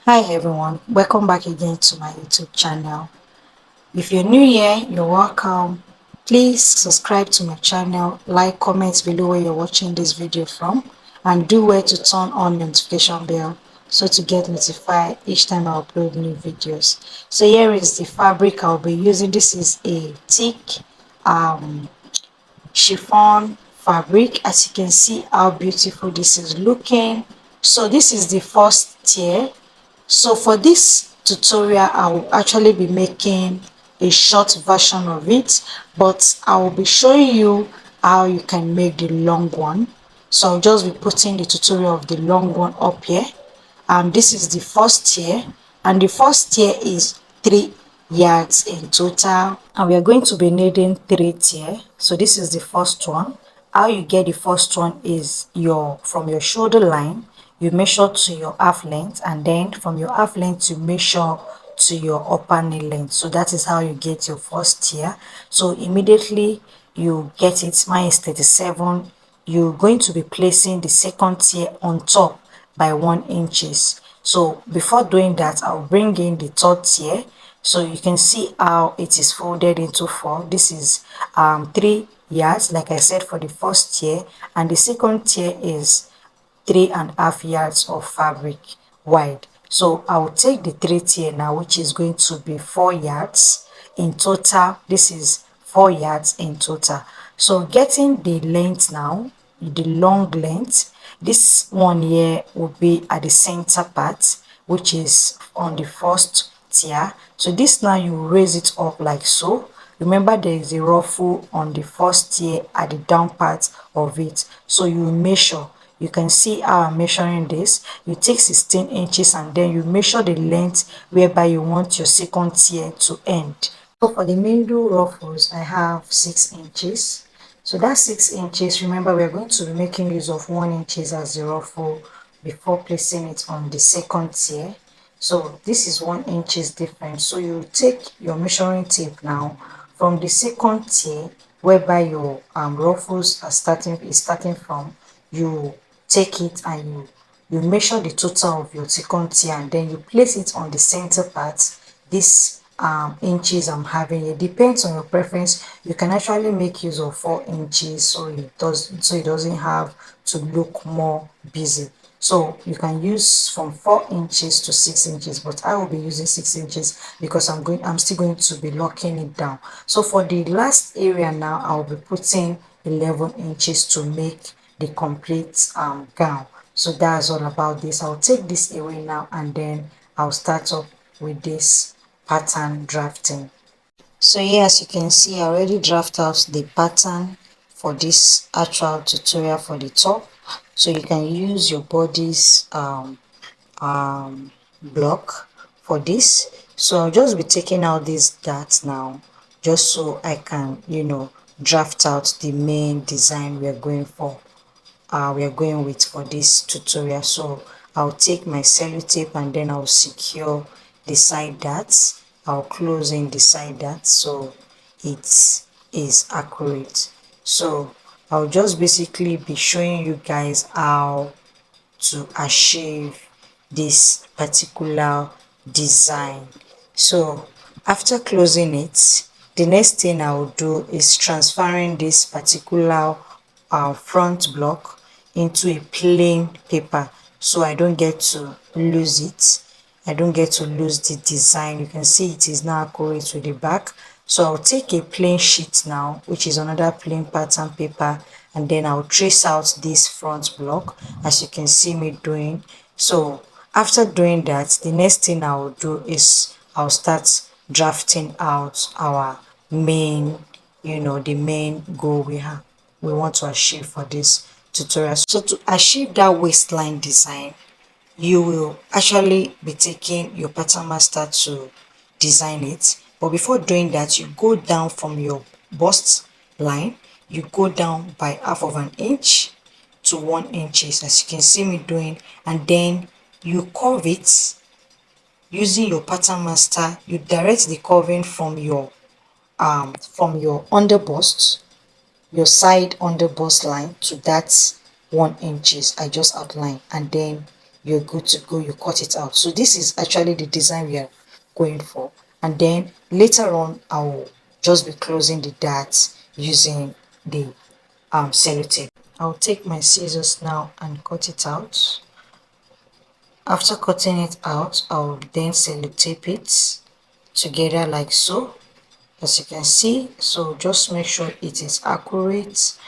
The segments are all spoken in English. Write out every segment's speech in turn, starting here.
Hi everyone, welcome back again to my YouTube channel. If you're new here, you're welcome. Please subscribe to my channel, like, comment below where you're watching this video from, and do where to turn on notification bell so to get notified each time I upload new videos. So here is the fabric I'll be using. This is a thick chiffon fabric. As you can see how beautiful this is looking. So this is the first tier. So for this tutorial, I will actually be making a short version of it, but I will be showing you how you can make the long one. So I'll just be putting the tutorial of the long one up here. This is the first tier, and the first tier is 3 yards in total, and we are going to be needing 3 tier. So this is the first one. How you get the first one is from your shoulder line you measure to your half length, and then from your half length you measure to your upper knee length. So that is how you get your first tier. So immediately you get it, mine is 37. You're going to be placing the second tier on top by 1 inches. So before doing that, I'll bring in the third tier. So you can see how it is folded into four. This is 3 yards, like I said, for the first tier, and the second tier is 3.5 yards of fabric wide. So I'll take the 3 tier now, which is going to be 4 yards in total. This is 4 yards in total. So getting the length now, the long length, this one here will be at the center part, which is on the first tier. So this now you raise it up like so. Remember there is a ruffle on the first tier at the down part of it. So you measure. You can see how I'm measuring this. You take 16 inches and then you measure the length whereby you want your second tier to end. So for the middle ruffles, I have 6 inches. So that's 6 inches. Remember, we're going to be making use of 1 inches as the ruffle before placing it on the second tier. So this is 1 inches difference. So you take your measuring tape now from the second tier whereby your ruffles are starting from. You take it and you measure the total of your second tier, and then you place it on the center part. This inches I'm having, it depends on your preference. You can actually make use of 4 inches so it doesn't have to look more busy. So you can use from 4 inches to 6 inches, but I will be using 6 inches because I'm still going to be locking it down. So for the last area now, I'll be putting 11 inches to make the complete gown. So that's all about this. I'll take this away now and then I'll start up with this pattern drafting. So here, as you can see, I already draft out the pattern for this actual tutorial for the top. So you can use your body's block for this. So I'll just be taking out these darts now, just so I can, draft out the main design we are going with for this tutorial. So I'll take my sellotape and then I'll secure the side darts. I'll close in the side darts so it is accurate. So I'll just basically be showing you guys how to achieve this particular design. So after closing it, the next thing I will do is transferring this particular front block into a plain paper so I don't get to lose it. I don't get to lose the design. You can see it is now accurate with the back. So I'll take a plain sheet now, which is another plain pattern paper, and then I'll trace out this front block as you can see me doing. So after doing that, the next thing I will do is I'll start drafting out our main, the main goal we want to achieve for this tutorial. So to achieve that waistline design, you will actually be taking your pattern master to design it. But before doing that, you go down from your bust line, you go down by half of an inch to 1 inches as you can see me doing, and then you curve it using your pattern master. You direct the curving from your under bust, your side under bust line, to that 1 inches I just outlined, and then you're good to go, you cut it out. So this is actually the design we are going for. And then later on, I'll just be closing the darts using the sellotape. I'll take my scissors now and cut it out. After cutting it out, I'll then sellotape it together like so, as you can see. So just make sure it is accurate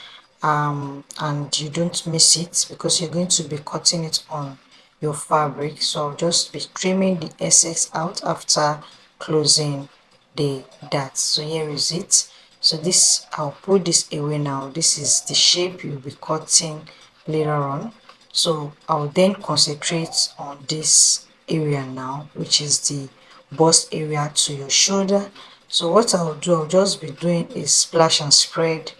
and you don't miss it, because you're going to be cutting it on your fabric. So I'll just be trimming the excess out after closing the dart. So here is it. So this, I'll put this away now. This is the shape you'll be cutting later on. So I'll then concentrate on this area now, which is the bust area to your shoulder. So what I'll do, I'll just be doing a splash and spread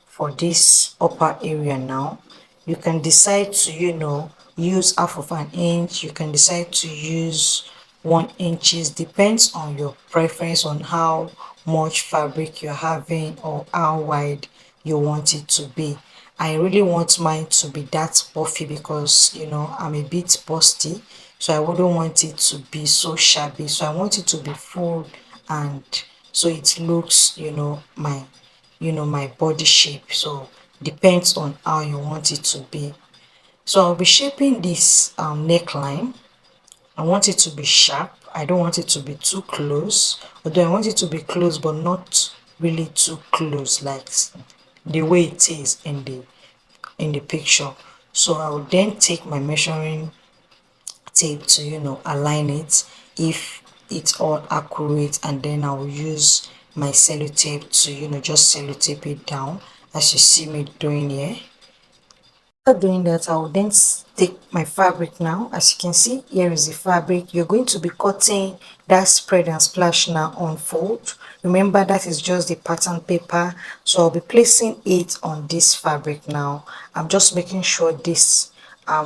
for this upper area now. You can decide to, use half of an inch. You can decide to use 1 inches, depends on your preference on how much fabric you're having or how wide you want it to be. I really want mine to be that puffy because I'm a bit busty, so I wouldn't want it to be so shabby. So I want it to be full, and so it looks my body shape. So depends on how you want it to be. So I'll be shaping this neckline. I want it to be sharp. I don't want it to be too close, although I want it to be close but not really too close, like the way it is in the picture. So I will then take my measuring tape to align it if it's all accurate, and then I will use my sellotape to just sellotape it down as you see me doing here. After doing that, I will then take my fabric now. As you can see, here is the fabric. You're going to be cutting that spread and splash now on fold. Remember, that is just the pattern paper. So I'll be placing it on this fabric now. I'm just making sure this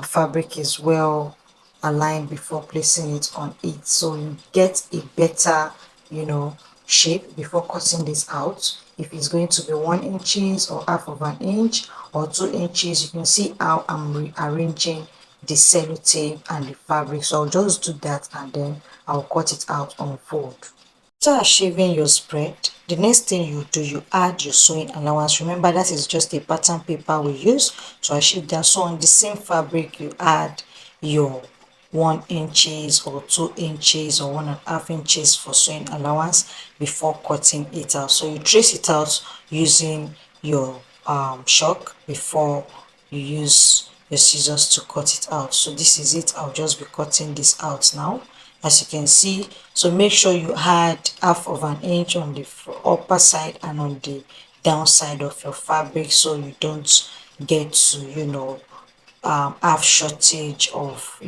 fabric is well aligned before placing it on it, so you get a better shape before cutting this out. If it's going to be 1 inches or half of an inch or 2 inches, you can see how I'm rearranging the sellotape and the fabric. So I'll just do that and then I'll cut it out on fold. After shaving your spread, the next thing you do, you add your sewing allowance. Remember, that is just a pattern paper we use to achieve that. So on the same fabric, you add your 1 inches or 2 inches or 1.5 inches for sewing allowance before cutting it out. So you trace it out using your chalk before you use your scissors to cut it out. So this is it. I'll just be cutting this out now, as you can see. So make sure you add half of an inch on the upper side and on the down side of your fabric, so you don't get to have shortage of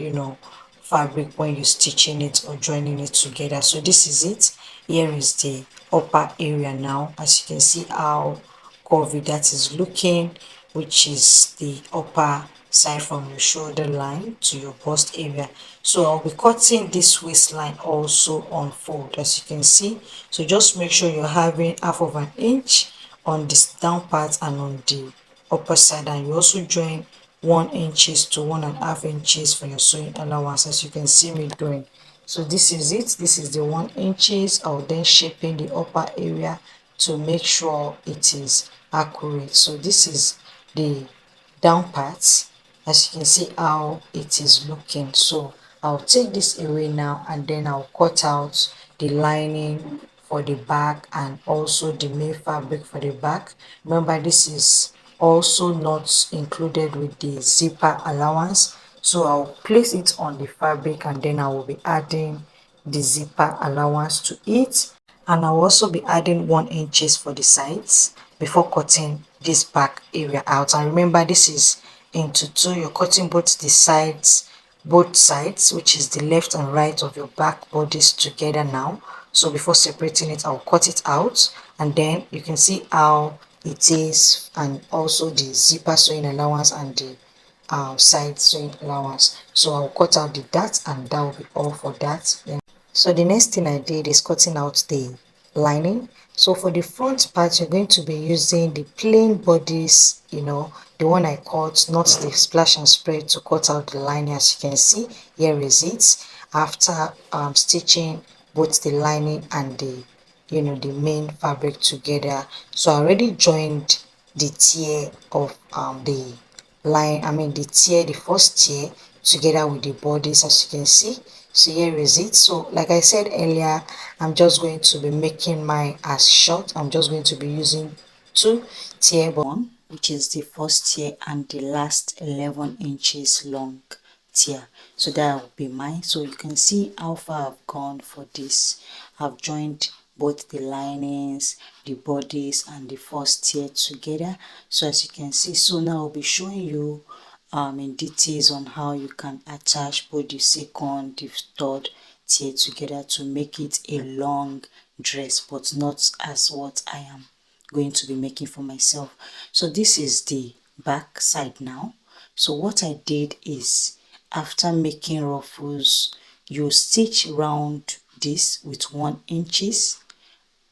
fabric when you're stitching it or joining it together. So this is it. Here is the upper area now. As you can see how curvy that is looking, which is the upper side from your shoulder line to your bust area. So I'll be cutting this waistline also on fold, as you can see. So just make sure you're having half of an inch on this down part and on the upper side, and you also join 1 inches to 1.5 inches for your sewing allowance, as you can see me doing. So this is it. This is the 1 inches. I'll then shaping the upper area to make sure it is accurate. So this is the down part, as you can see how it is looking. So I'll take this away now and then I'll cut out the lining for the back and also the main fabric for the back. Remember, this is also not included with the zipper allowance, so I'll place it on the fabric and then I will be adding the zipper allowance to it, and I'll also be adding 1 inches for the sides before cutting this back area out. And remember, this is into two. You're cutting both the sides, both sides, which is the left and right of your back bodice together now. So before separating it, I'll cut it out, and then you can see how it is, and also the zipper sewing allowance and the side sewing allowance. So I'll cut out the dart, and that will be all for that. So the next thing I did is cutting out the lining. So for the front part, you're going to be using the plain bodice, the one I cut, not the splash and spread, to cut out the lining. As you can see, here is it after stitching both the lining and the main fabric together. So I already joined the tier of the line, the tier, the first tier, together with the bodice, as you can see. So here is it. So like I said earlier, I'm just going to be making mine as short. I'm just going to be using two tier, one which is the first tier and the last 11 inches long tier. So that will be mine. So you can see how far I've gone for this. I've joined both the linings, the bodies, and the first tier together. So as you can see, so now I'll be showing you in details on how you can attach both the second, the third tier together to make it a long dress, but not as what I am going to be making for myself. So this is the back side now. So what I did is, after making ruffles, you stitch round this with 1 inches.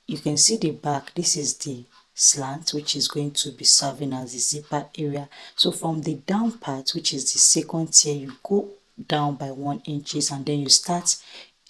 You can see the back. This is the slant, which is going to be serving as the zipper area. So from the down part, which is the second tier, you go down by 1 inches, and then you start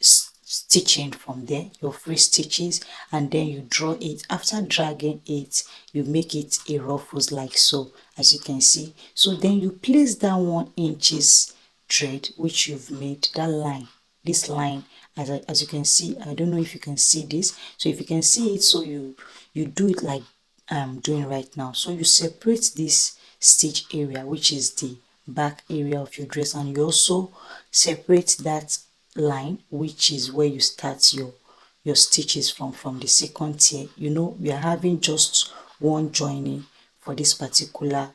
stitching from there, your free stitches, and then you draw it. After dragging it, you make it a ruffles like so, as you can see. So then you place that 1 inches thread which you've made, that line, this line, as you can see. I don't know if you can see this. So if you can see it, so you do it like I'm doing right now. So you separate this stitch area, which is the back area of your dress, and you also separate that line, which is where you start your stitches from the second tier. We are having just one joining for this particular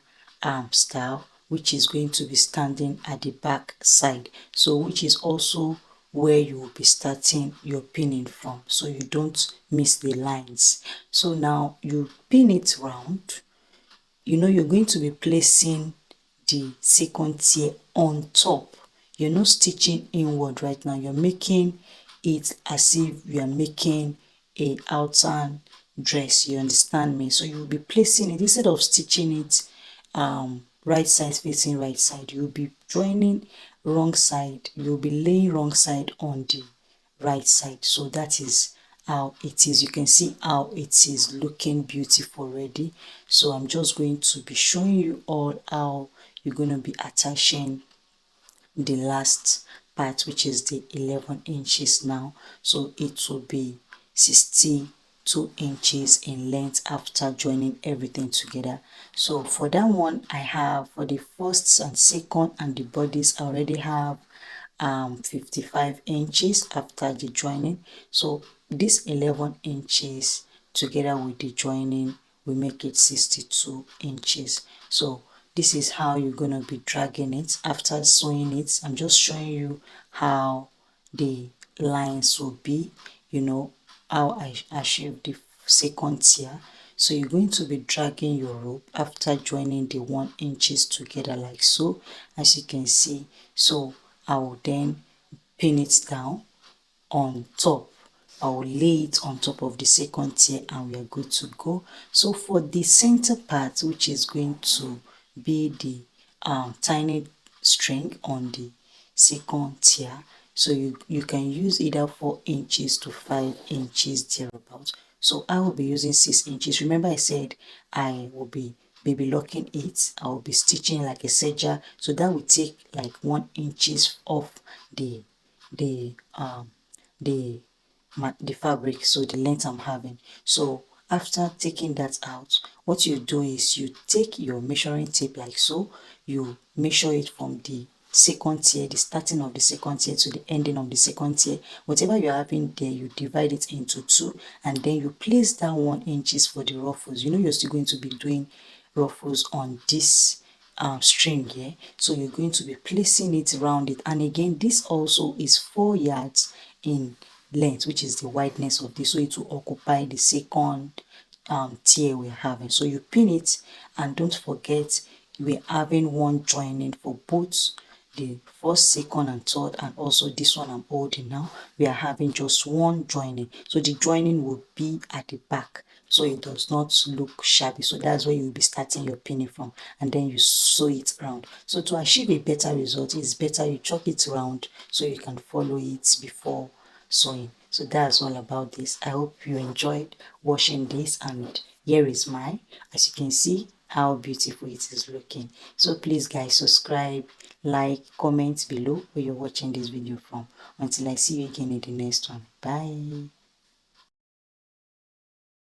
style, which is going to be standing at the back side, so which is also where you will be starting your pinning from, so you don't miss the lines. So now you pin it round. You're going to be placing the second tier on top. You're not stitching inward right now. You're making it as if you are making a outer dress. You understand me? So you'll be placing it, instead of stitching it right side facing right side, you'll be joining wrong side. You'll be laying wrong side on the right side. So that is how it is. You can see how it is looking beautiful already. So I'm just going to be showing you all how you're going to be attaching the last part, which is the 11 inches now. So it will be 62 inches in length after joining everything together. So for that one, I have, for the first and second and the bodies, I already have 55 inches after the joining. So this 11 inches together with the joining will make it 62 inches. So this is how you're going to be dragging it after sewing it. I'm just showing you how the lines will be, how I shaped the second tier. So you're going to be dragging your rope after joining the 1 inches together like so, as you can see. So I will then pin it down on top. I will lay it on top of the second tier, and we are good to go. So for the center part, which is going to be the tiny string on the second tier, so you can use either 4 inches to 5 inches thereabouts. So I will be using 6 inches. Remember I said I will be baby locking it. I will be stitching like a serger, so that will take like 1 inches off the the fabric, so the length I'm having. So after taking that out, what you do is you take your measuring tape like so. You measure it from the second tier, the starting of the second tier to the ending of the second tier. Whatever you're having there, you divide it into 2, and then you place down 1 inches for the ruffles. You're still going to be doing ruffles on this string here, so you're going to be placing it around it. And again, this also is 4 yards in length, which is the wideness of this, so it will occupy the second tier we're having. So you pin it, and don't forget we're having one joining for both the first, second and third, and also this one I'm holding now, we are having just one joining. So the joining will be at the back, so it does not look shabby. So that's where you'll be starting your pinning from, and then you sew it round. So to achieve a better result, it's better you chalk it round so you can follow it before sewing. So that's all about this. I hope you enjoyed watching this, and here is mine. As you can see how beautiful it is looking. So please guys, subscribe, like, comment below where you're watching this video from. Until I see you again in the next one. Bye.